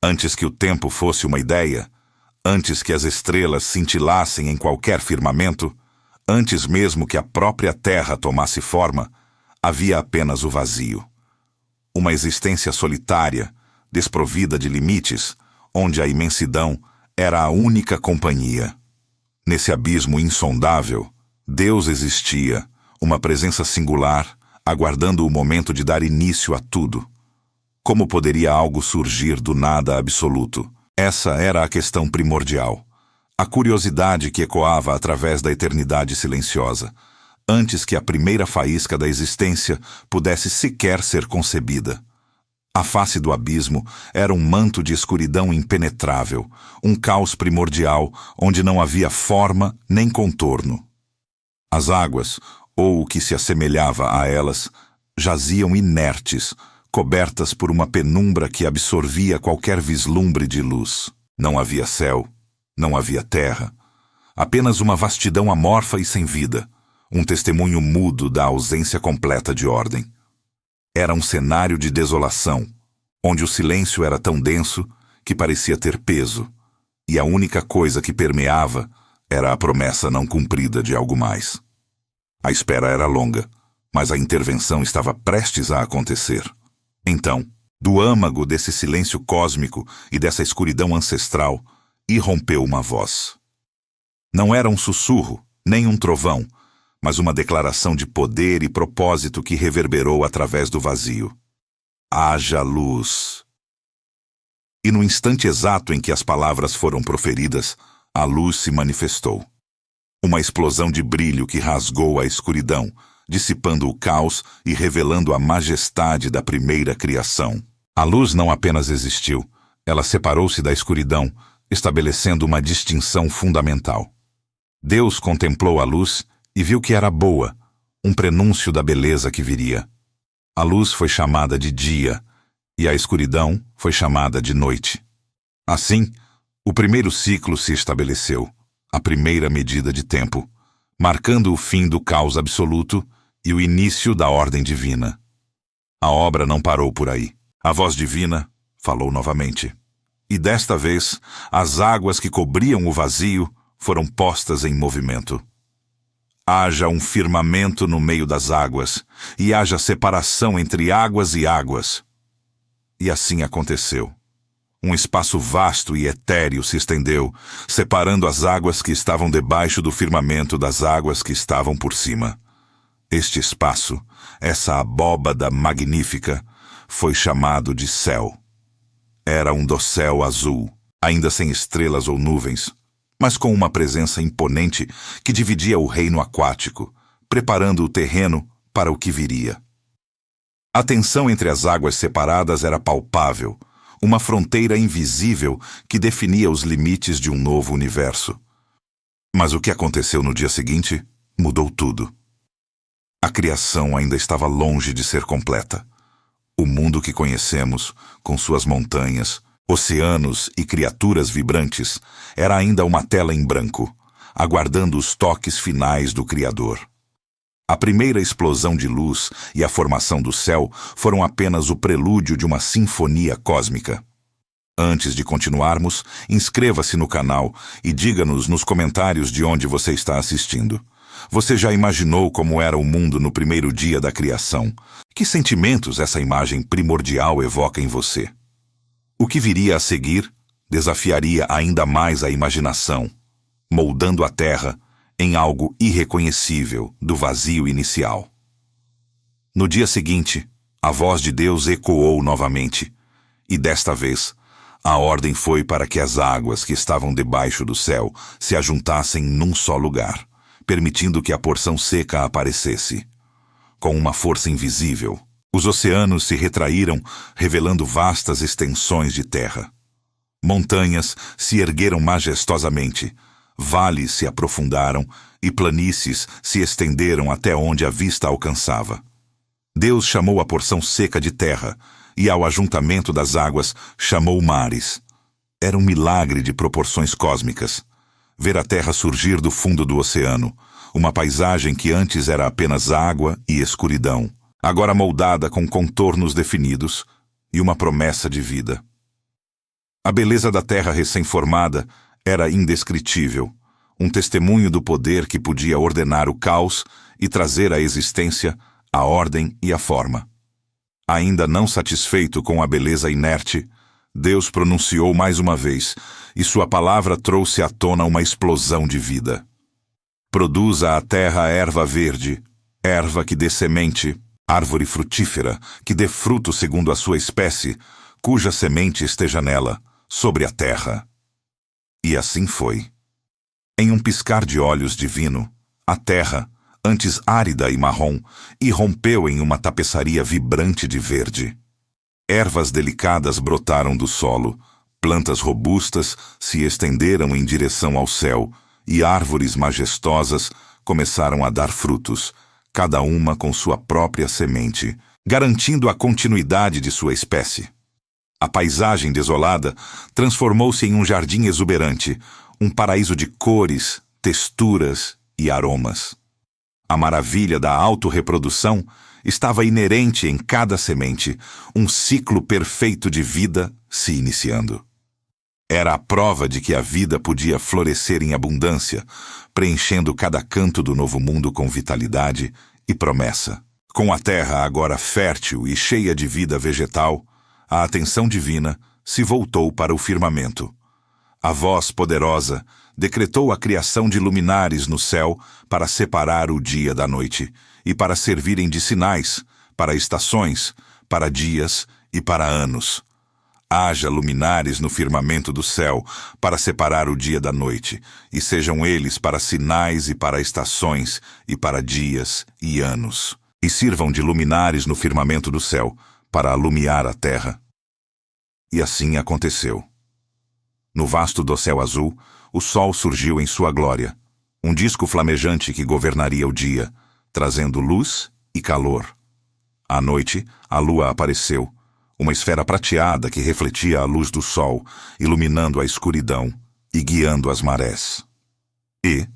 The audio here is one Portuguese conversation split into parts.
Antes que o tempo fosse uma ideia, antes que as estrelas cintilassem em qualquer firmamento, antes mesmo que a própria Terra tomasse forma, havia apenas o vazio. Uma existência solitária, desprovida de limites, onde a imensidão era a única companhia. Nesse abismo insondável, Deus existia, uma presença singular, aguardando o momento de dar início a tudo. Como poderia algo surgir do nada absoluto? Essa era a questão primordial. A curiosidade que ecoava através da eternidade silenciosa, antes que a primeira faísca da existência pudesse sequer ser concebida. A face do abismo era um manto de escuridão impenetrável, um caos primordial onde não havia forma nem contorno. As águas, ou o que se assemelhava a elas, jaziam inertes, cobertas por uma penumbra que absorvia qualquer vislumbre de luz. Não havia céu, não havia terra, apenas uma vastidão amorfa e sem vida, um testemunho mudo da ausência completa de ordem. Era um cenário de desolação, onde o silêncio era tão denso que parecia ter peso, e a única coisa que permeava era a promessa não cumprida de algo mais. A espera era longa, mas a intervenção estava prestes a acontecer. Então, do âmago desse silêncio cósmico e dessa escuridão ancestral, irrompeu uma voz. Não era um sussurro, nem um trovão, mas uma declaração de poder e propósito que reverberou através do vazio. Haja luz. E no instante exato em que as palavras foram proferidas, a luz se manifestou. Uma explosão de brilho que rasgou a escuridão, dissipando o caos e revelando a majestade da primeira criação. A luz não apenas existiu, ela separou-se da escuridão, estabelecendo uma distinção fundamental. Deus contemplou a luz e viu que era boa, um prenúncio da beleza que viria. A luz foi chamada de dia, e a escuridão foi chamada de noite. Assim, o primeiro ciclo se estabeleceu, a primeira medida de tempo, marcando o fim do caos absoluto e o início da ordem divina. A obra não parou por aí. A voz divina falou novamente. E desta vez, as águas que cobriam o vazio foram postas em movimento. Haja um firmamento no meio das águas, e haja separação entre águas e águas. E assim aconteceu. Um espaço vasto e etéreo se estendeu, separando as águas que estavam debaixo do firmamento das águas que estavam por cima. Este espaço, essa abóbada magnífica, foi chamado de céu. Era um dossel azul, ainda sem estrelas ou nuvens, mas com uma presença imponente que dividia o reino aquático, preparando o terreno para o que viria. A tensão entre as águas separadas era palpável, uma fronteira invisível que definia os limites de um novo universo. Mas o que aconteceu no dia seguinte mudou tudo. A criação ainda estava longe de ser completa. O mundo que conhecemos, com suas montanhas, oceanos e criaturas vibrantes, era ainda uma tela em branco, aguardando os toques finais do Criador. A primeira explosão de luz e a formação do céu foram apenas o prelúdio de uma sinfonia cósmica. Antes de continuarmos, inscreva-se no canal e diga-nos nos comentários de onde você está assistindo. Você já imaginou como era o mundo no primeiro dia da criação? Que sentimentos essa imagem primordial evoca em você? O que viria a seguir desafiaria ainda mais a imaginação, moldando a Terra em algo irreconhecível do vazio inicial. No dia seguinte, a voz de Deus ecoou novamente, e desta vez, a ordem foi para que as águas que estavam debaixo do céu se ajuntassem num só lugar, permitindo que a porção seca aparecesse. Com uma força invisível, os oceanos se retraíram, revelando vastas extensões de terra. Montanhas se ergueram majestosamente, vales se aprofundaram e planícies se estenderam até onde a vista alcançava. Deus chamou a porção seca de terra e, ao ajuntamento das águas, chamou mares. Era um milagre de proporções cósmicas. Ver a terra surgir do fundo do oceano, uma paisagem que antes era apenas água e escuridão, agora moldada com contornos definidos e uma promessa de vida. A beleza da terra recém-formada era indescritível, um testemunho do poder que podia ordenar o caos e trazer à existência a ordem e a forma. Ainda não satisfeito com a beleza inerte, Deus pronunciou mais uma vez, e sua palavra trouxe à tona uma explosão de vida. Produza a terra erva verde, erva que dê semente, árvore frutífera, que dê fruto segundo a sua espécie, cuja semente esteja nela, sobre a terra. E assim foi. Em um piscar de olhos divino, a terra, antes árida e marrom, irrompeu em uma tapeçaria vibrante de verde. Ervas delicadas brotaram do solo, plantas robustas se estenderam em direção ao céu, e árvores majestosas começaram a dar frutos, cada uma com sua própria semente, garantindo a continuidade de sua espécie. A paisagem desolada transformou-se em um jardim exuberante, um paraíso de cores, texturas e aromas. A maravilha da autorreprodução estava inerente em cada semente, um ciclo perfeito de vida se iniciando. Era a prova de que a vida podia florescer em abundância, preenchendo cada canto do novo mundo com vitalidade e promessa. Com a terra agora fértil e cheia de vida vegetal, a atenção divina se voltou para o firmamento. A voz poderosa decretou a criação de luminares no céu para separar o dia da noite e para servirem de sinais para estações, para dias e para anos. Haja luminares no firmamento do céu para separar o dia da noite, e sejam eles para sinais e para estações e para dias e anos. E sirvam de luminares no firmamento do céu para alumiar a terra. E assim aconteceu. No vasto dossel azul, o sol surgiu em sua glória, um disco flamejante que governaria o dia, trazendo luz e calor. À noite, a lua apareceu, uma esfera prateada que refletia a luz do sol, iluminando a escuridão e guiando as marés. E,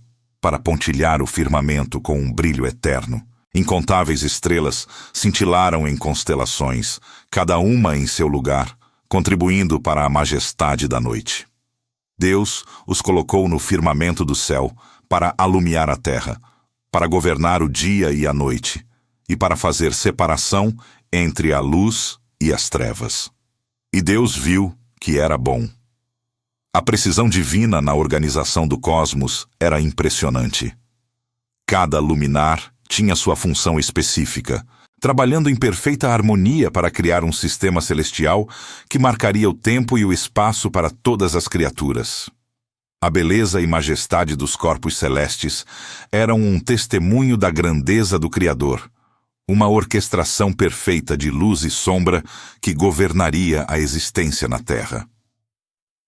para pontilhar o firmamento com um brilho eterno, incontáveis estrelas cintilaram em constelações, cada uma em seu lugar, contribuindo para a majestade da noite. Deus os colocou no firmamento do céu para alumiar a terra, para governar o dia e a noite, e para fazer separação entre a luz e as trevas. E Deus viu que era bom. A precisão divina na organização do cosmos era impressionante. Cada luminar tinha sua função específica, trabalhando em perfeita harmonia para criar um sistema celestial que marcaria o tempo e o espaço para todas as criaturas. A beleza e majestade dos corpos celestes eram um testemunho da grandeza do Criador, uma orquestração perfeita de luz e sombra que governaria a existência na Terra.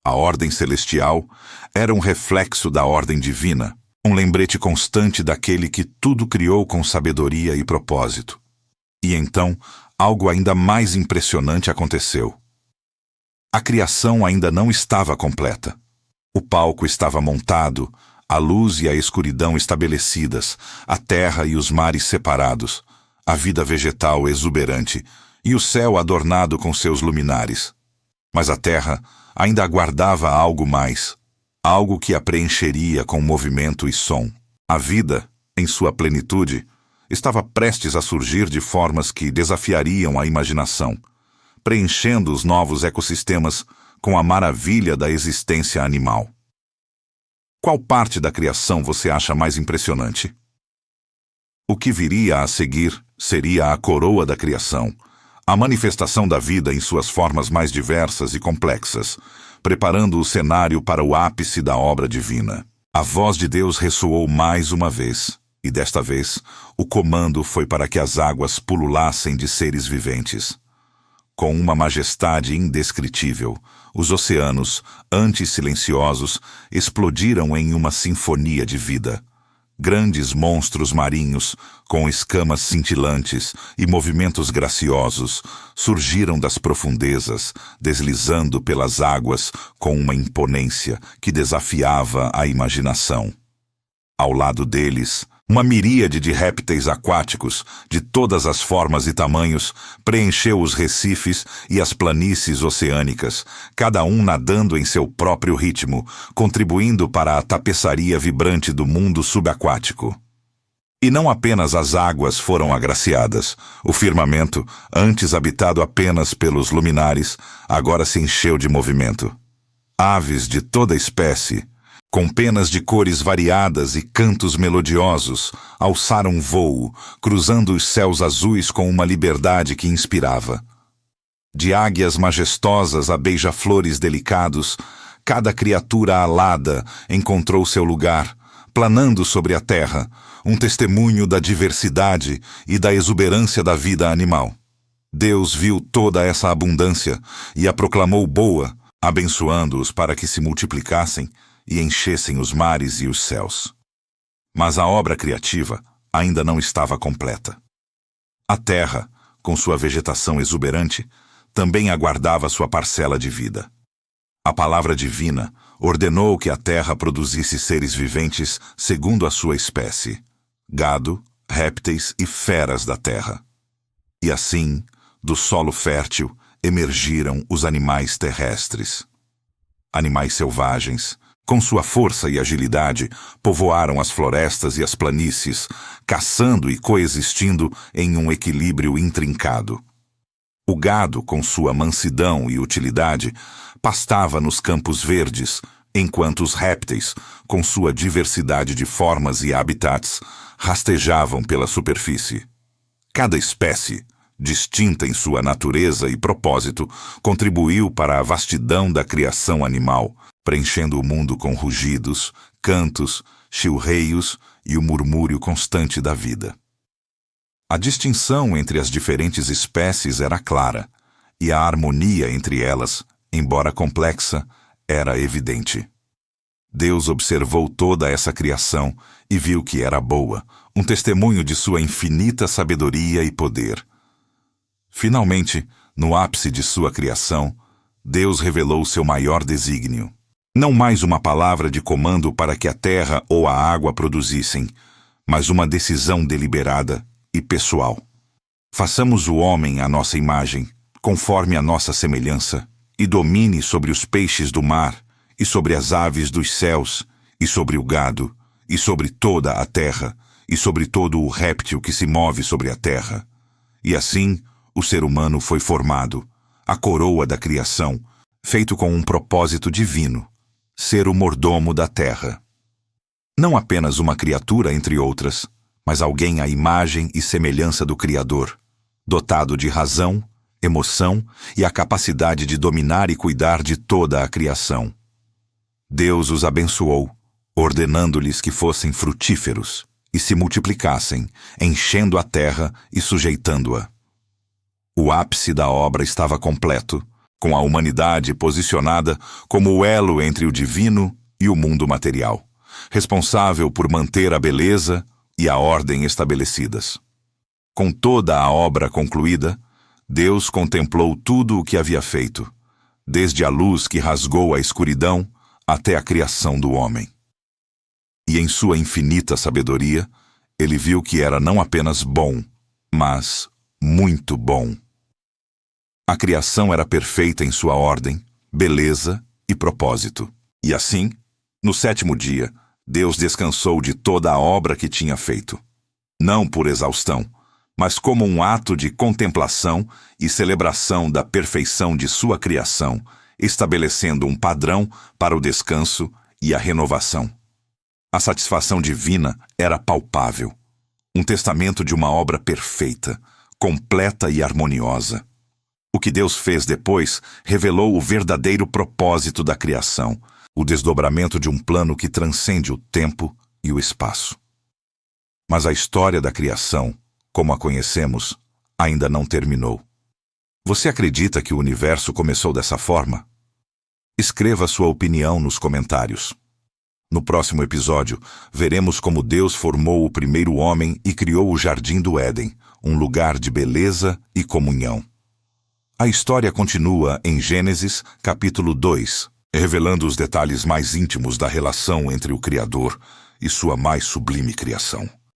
A ordem celestial era um reflexo da ordem divina, um lembrete constante daquele que tudo criou com sabedoria e propósito. E então, algo ainda mais impressionante aconteceu. A criação ainda não estava completa. O palco estava montado, a luz e a escuridão estabelecidas, a terra e os mares separados, a vida vegetal exuberante e o céu adornado com seus luminares. Mas a terra ainda aguardava algo mais, algo que a preencheria com movimento e som. A vida, em sua plenitude, estava prestes a surgir de formas que desafiariam a imaginação, preenchendo os novos ecossistemas com a maravilha da existência animal. Qual parte da criação você acha mais impressionante? O que viria a seguir seria a coroa da criação, a manifestação da vida em suas formas mais diversas e complexas, preparando o cenário para o ápice da obra divina. A voz de Deus ressoou mais uma vez, e desta vez o comando foi para que as águas pululassem de seres viventes. Com uma majestade indescritível, os oceanos, antes silenciosos, explodiram em uma sinfonia de vida. Grandes monstros marinhos, com escamas cintilantes e movimentos graciosos, surgiram das profundezas, deslizando pelas águas com uma imponência que desafiava a imaginação. Ao lado deles, Uma miríade de répteis aquáticos, de todas as formas e tamanhos, preencheu os recifes e as planícies oceânicas, cada um nadando em seu próprio ritmo, contribuindo para a tapeçaria vibrante do mundo subaquático. E não apenas as águas foram agraciadas. O firmamento, antes habitado apenas pelos luminares, agora se encheu de movimento. Aves de toda espécie, com penas de cores variadas e cantos melodiosos, alçaram voo, cruzando os céus azuis com uma liberdade que inspirava. De águias majestosas a beija-flores delicados, cada criatura alada encontrou seu lugar, planando sobre a terra, um testemunho da diversidade e da exuberância da vida animal. Deus viu toda essa abundância e a proclamou boa, abençoando-os para que se multiplicassem e enchessem os mares e os céus. Mas a obra criativa ainda não estava completa. A terra, com sua vegetação exuberante, também aguardava sua parcela de vida. A palavra divina ordenou que a terra produzisse seres viventes segundo a sua espécie, gado, répteis e feras da terra. E assim, do solo fértil, emergiram os animais terrestres. Animais selvagens, com sua força e agilidade, povoaram as florestas e as planícies, caçando e coexistindo em um equilíbrio intrincado. O gado, com sua mansidão e utilidade, pastava nos campos verdes, enquanto os répteis, com sua diversidade de formas e habitats, rastejavam pela superfície. Cada espécie, distinta em sua natureza e propósito, contribuiu para a vastidão da criação animal, preenchendo o mundo com rugidos, cantos, chilreios e o murmúrio constante da vida. A distinção entre as diferentes espécies era clara, e a harmonia entre elas, embora complexa, era evidente. Deus observou toda essa criação e viu que era boa, um testemunho de sua infinita sabedoria e poder. Finalmente, no ápice de sua criação, Deus revelou seu maior desígnio. Não mais uma palavra de comando para que a terra ou a água produzissem, mas uma decisão deliberada e pessoal. Façamos o homem à nossa imagem, conforme a nossa semelhança, e domine sobre os peixes do mar, e sobre as aves dos céus, e sobre o gado, e sobre toda a terra, e sobre todo o réptil que se move sobre a terra. E assim, o ser humano foi formado, a coroa da criação, feito com um propósito divino, ser o mordomo da terra. Não apenas uma criatura entre outras, mas alguém à imagem e semelhança do Criador, dotado de razão, emoção e a capacidade de dominar e cuidar de toda a criação. Deus os abençoou, ordenando-lhes que fossem frutíferos e se multiplicassem, enchendo a terra e sujeitando-a. O ápice da obra estava completo, com a humanidade posicionada como o elo entre o divino e o mundo material, responsável por manter a beleza e a ordem estabelecidas. Com toda a obra concluída, Deus contemplou tudo o que havia feito, desde a luz que rasgou a escuridão até a criação do homem. E em sua infinita sabedoria, ele viu que era não apenas bom, mas muito bom. A criação era perfeita em sua ordem, beleza e propósito. E assim, no 7º dia, Deus descansou de toda a obra que tinha feito. Não por exaustão, mas como um ato de contemplação e celebração da perfeição de sua criação, estabelecendo um padrão para o descanso e a renovação. A satisfação divina era palpável, um testamento de uma obra perfeita, completa e harmoniosa. O que Deus fez depois revelou o verdadeiro propósito da criação, o desdobramento de um plano que transcende o tempo e o espaço. Mas a história da criação, como a conhecemos, ainda não terminou. Você acredita que o universo começou dessa forma? Escreva sua opinião nos comentários. No próximo episódio, veremos como Deus formou o primeiro homem e criou o Jardim do Éden, um lugar de beleza e comunhão. A história continua em Gênesis, capítulo 2, revelando os detalhes mais íntimos da relação entre o Criador e sua mais sublime criação.